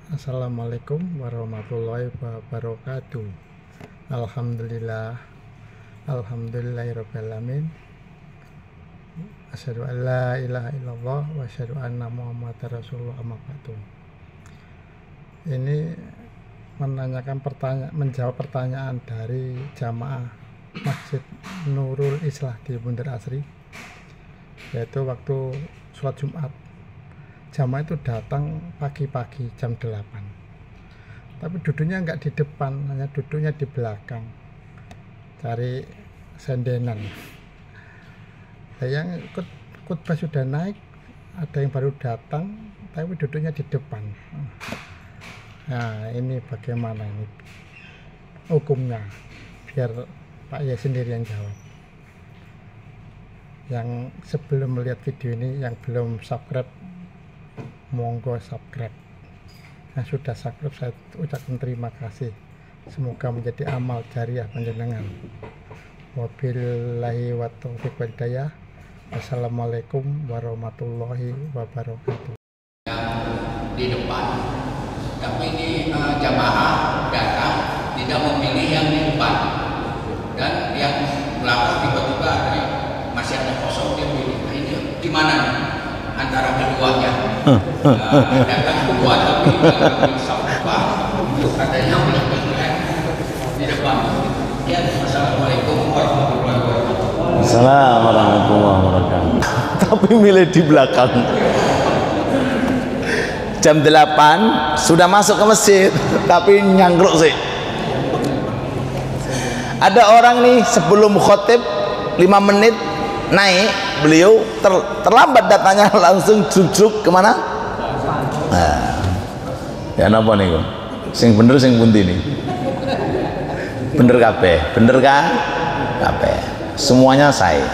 Assalamualaikum warahmatullahi wabarakatuh. Alhamdulillah, alhamdulillahirabbil alamin. Asyhadu an la ilaha illallah wa asyhadu anna muhammadar rasulullah, amma ba'du. Ini menjawab pertanyaan dari jamaah Masjid Nurul Islah di Bundar Asri, yaitu waktu sholat Jumat. Jamaah itu datang pagi-pagi jam 8, tapi duduknya nggak di depan, hanya duduknya di belakang, cari sendenan. Yang khutbah sudah naik, ada yang baru datang tapi duduknya di depan. Nah, ini bagaimana ini hukumnya? Biar Pak Yai sendiri yang jawab. Yang sebelum melihat video ini, yang belum subscribe, monggo subscribe. Yang sudah subscribe, saya ucapkan terima kasih. Semoga menjadi amal jariah panjenengan. Wabillahi wa taufiq wal hidayah. Assalamualaikum warahmatullahi wabarakatuh. Di depan, tapi ini jamaah datang tidak memilih yang di depan, dan yang belakang tiba-tiba ada masih ada kosong, dia pilih. Nah, ini gimana antara keduanya? Datang kedua tapi katanya di depan. Ya, assalamualaikum warahmatullahi wabarakatuh. Assalamualaikum warahmatullahi wabarakatuh. Tapi milih di belakang. Jam 8 sudah masuk ke masjid, tapi nyangkruk sih. Ada orang nih sebelum khotib 5 menit naik, beliau terlambat datanya, langsung jujuk kemana? Nah, ya napa nih kok? Sing bener sing pundi nih? Bener kabeh, bener kan? Kabeh. Semuanya saya.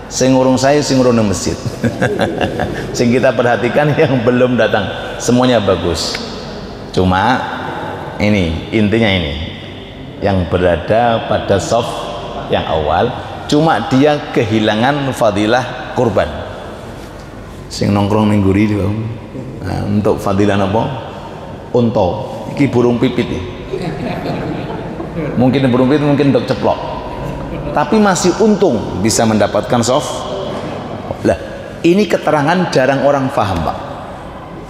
Sing ngurung saya, sing ngurung masjid. Sing kita perhatikan yang belum datang, semuanya bagus. Cuma ini intinya, ini yang berada pada shaf yang awal, cuma dia kehilangan fadilah kurban. Sing nongkrong ning guri juga. Nah, untuk fadilah apa? Unta. Iki burung pipit nih. Mungkin burung pipit, mungkin untuk ceplok. Tapi masih untung bisa mendapatkan shaf. Lah, ini keterangan jarang orang paham, Pak.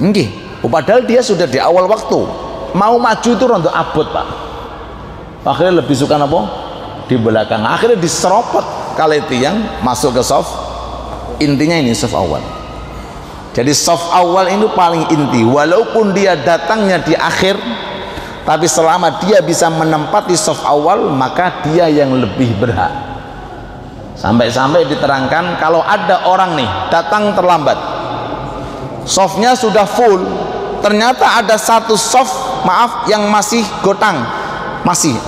Nggih, padahal dia sudah di awal waktu. Mau maju itu rontok abot, Pak. Akhirnya lebih suka apa? Di belakang. Akhirnya diseropot kali tiang masuk ke shaf. Intinya ini shaf awal. Jadi shaf awal itu paling inti. Walaupun dia datangnya di akhir, tapi selama dia bisa menempati shaf awal, maka dia yang lebih berhak. Sampai-sampai diterangkan kalau ada orang nih datang terlambat, shafnya sudah full, ternyata ada satu shaf, maaf, yang masih gotang,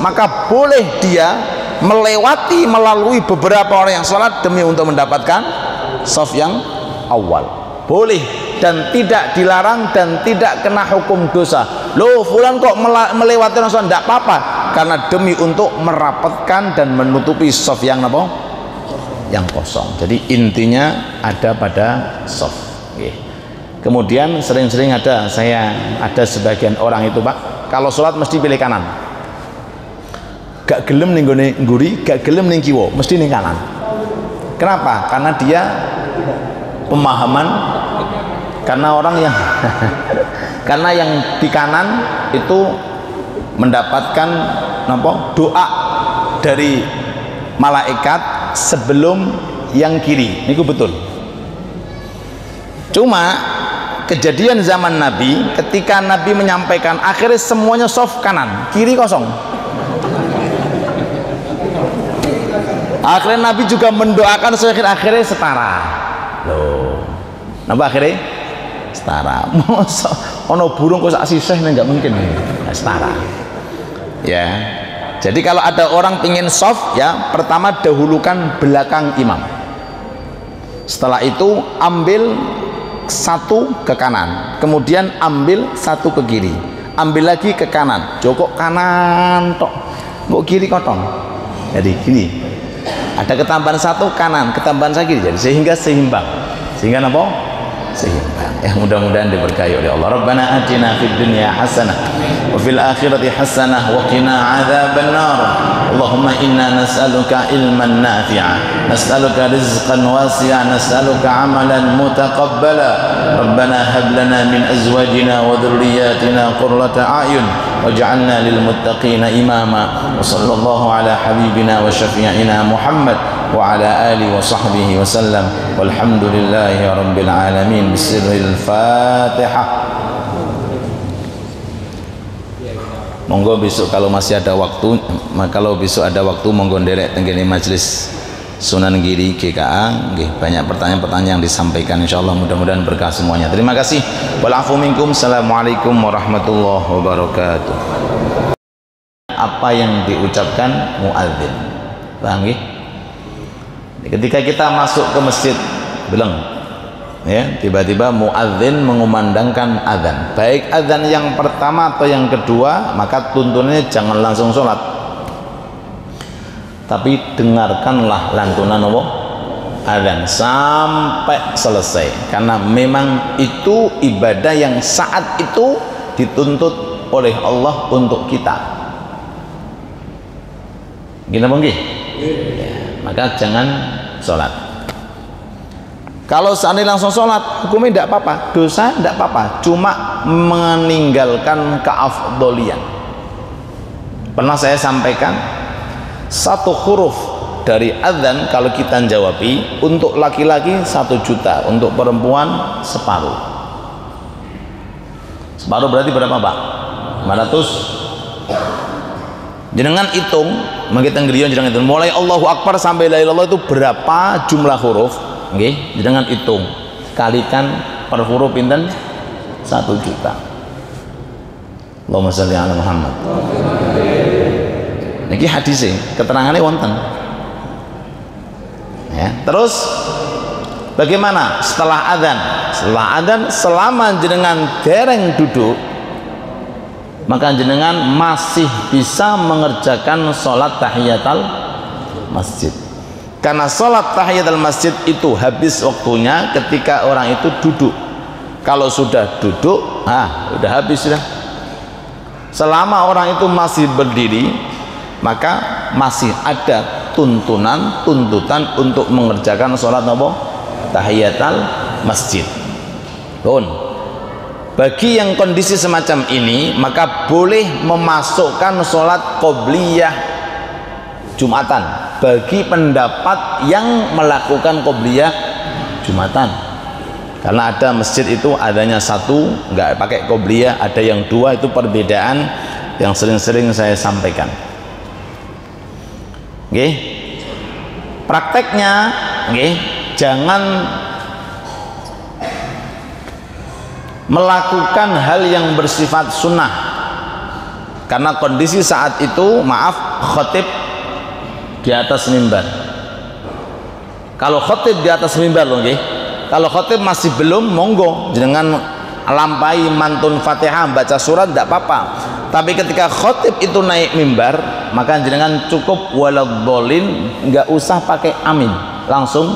maka boleh dia melewati melalui beberapa orang yang sholat demi untuk mendapatkan shaf yang awal. Boleh dan tidak dilarang dan tidak kena hukum dosa. Loh, fulan kok melewati sholat? Tidak apa-apa, karena demi untuk merapatkan dan menutupi shaf yang apa? Yang kosong. Jadi intinya ada pada shaf. Kemudian sering-sering ada sebagian orang itu, Pak, kalau sholat mesti pilih kanan. Gak gelem ning gone ngguri, gak gelem ning kiwa, mesti ning kanan. Kenapa? Karena dia pemahaman, karena orang yang karena yang di kanan itu mendapatkan doa dari malaikat sebelum yang kiri. Niku betul. Cuma kejadian zaman Nabi, ketika Nabi menyampaikan, akhirnya semuanya shaf kanan, kiri kosong. Akhirnya Nabi juga mendoakan akhirnya setara. Loh, napa akhirnya setara? Masa ono burung kok sak sisih enggak mungkin. Setara. Ya. Jadi kalau ada orang pingin shaf, ya, pertama dahulukan belakang imam. Setelah itu ambil satu ke kanan, kemudian ambil satu ke kiri, ambil lagi ke kanan, jokok kanan tok, kok kiri kotong. Jadi gini, ada ketambahan satu kanan, ketambahan satu kiri, jadi sehingga seimbang. Sehingga apa? seimbang. Ya, mudah-mudahan diberkahi oleh Allah. Rabbana atina fid dunya hasanah wa fil akhirati hasanah wa qina adzabannar. Allahumma inna nas'aluka ilman nafi'a, nas'aluka rizqan wasi'a, nas'aluka amalan mutaqabbala. Rabbana hab lana min azwajina wa dhurriyyatina qurrata a'yun waj'alna lil muttaqina imama. Wa sallallahu ala habibina wa syafi'ina Muhammad wa ala alihi wa sahbihi wa sallam. Walhamdulillahi rabbil alamin. Bismillahil Fatihah. Monggo besok kalau masih ada waktu, kalau besok ada waktu monggo nderek tenggene majelis Sunan Giri GKA. Nggih, banyak pertanyaan-pertanyaan yang disampaikan, insyaallah mudah-mudahan berkah semuanya. Terima kasih. Wal afu minkum. Assalamualaikum warahmatullahi wabarakatuh. Apa yang diucapkan muadzin. Paham nggih? Ketika kita masuk ke masjid, bilang ya, tiba-tiba muadzin mengumandangkan azan, baik azan yang pertama atau yang kedua, maka tuntunannya jangan langsung sholat, tapi dengarkanlah lantunan azan sampai selesai, karena memang itu ibadah yang saat itu dituntut oleh Allah untuk kita. Gini mungkin ya, maka jangan sholat. Kalau seandainya langsung sholat, hukumnya tidak apa-apa, dosa tidak apa-apa, cuma meninggalkan keafdolian. Pernah saya sampaikan, satu huruf dari adzan kalau kita jawabi, untuk laki-laki 1 juta, untuk perempuan separuh. Separuh berarti berapa Pak? 500. Jenengan hitung, kita ngeriyon jenengan hitung, mulai Allahu Akbar sampai la ilaha illallah itu berapa jumlah huruf? Oke, jangan hitung, kalikan per huruf pinten 1 juta. Allahumma sholli ala Muhammad. Niki hadisnya, keterangannya wonten. Ya, terus bagaimana setelah adzan? Setelah adzan, selama jenengan dereng duduk, maka jenengan masih bisa mengerjakan sholat tahiyatul masjid. Karena sholat tahiyatul masjid itu habis waktunya ketika orang itu duduk. Kalau sudah duduk, udah habis sudah. Selama orang itu masih berdiri, maka masih ada tuntutan untuk mengerjakan sholat tahiyatul masjid. Bagi yang kondisi semacam ini, maka boleh memasukkan sholat qobliyah Jumatan bagi pendapat yang melakukan qobliyah Jumatan, karena ada masjid itu adanya 1 nggak pakai qobliyah, ada yang 2, itu perbedaan yang sering-sering saya sampaikan. Oke, prakteknya jangan melakukan hal yang bersifat sunnah, karena kondisi saat itu khatib di atas mimbar. Kalau khatib di atas mimbar loh, kalau khatib masih belum, monggo jenengan lampai mantun Fatihah, baca surat, tidak apa-apa. Tapi ketika khatib itu naik mimbar, maka jenengan cukup waladhdallin, nggak usah pakai amin, langsung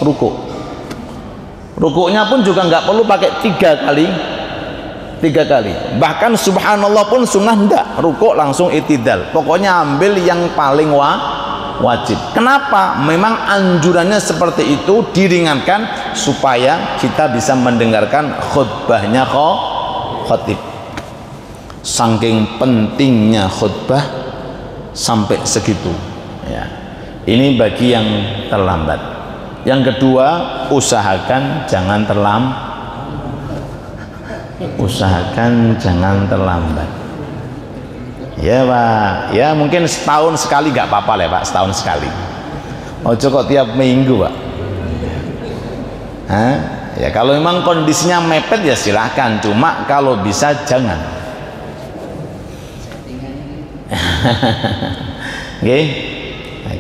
ruku. Rukuknya pun juga nggak perlu pakai 3 kali. Bahkan subhanallah pun sunnah ndak, rukuk langsung itidal. Pokoknya ambil yang paling wajib. Kenapa? Memang anjurannya seperti itu, diringankan supaya kita bisa mendengarkan khutbahnya khatib. Saking pentingnya khutbah sampai segitu ya. Ini bagi yang terlambat. Yang kedua, usahakan jangan terlambat. Ya Pak, ya mungkin setahun sekali nggak apa-apa lah Pak, setahun sekali. Ojo kok tiap minggu Pak. Ya kalau memang kondisinya mepet ya silahkan, cuma kalau bisa jangan.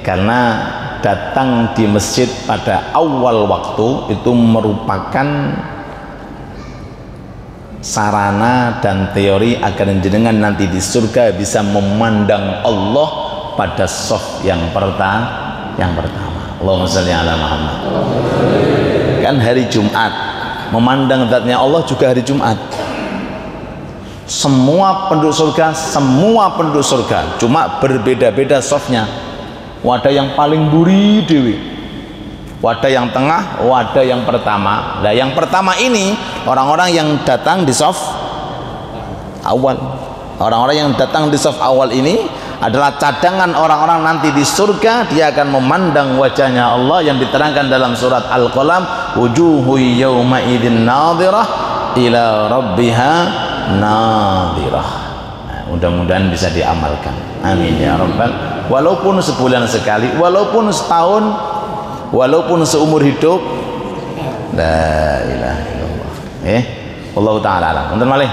Karena datang di masjid pada awal waktu itu merupakan sarana dan teori agar jenengan nanti di surga bisa memandang Allah pada shaf yang pertama. Allahumma sholli ala Muhammad. Kan hari Jumat memandang zatnya Allah juga hari Jumat. Semua penduduk surga, cuma berbeda-beda softnya. Wadah yang paling buri dewi, wadah yang tengah, wadah yang pertama. Nah yang pertama ini orang-orang yang datang di soft awal. Orang-orang yang datang di soft awal ini adalah cadangan orang-orang nanti di surga. Dia akan memandang wajahnya Allah yang diterangkan dalam surat Al-Qalam, wujuhu yawma idzin nadhirah ila rabbiha nadhirah. Nah, mudah-mudahan bisa diamalkan, amin ya rabbal. Walaupun sebulan sekali, walaupun setahun, walaupun seumur hidup. La ilaha illallah. Allah taala alam. Wonten malih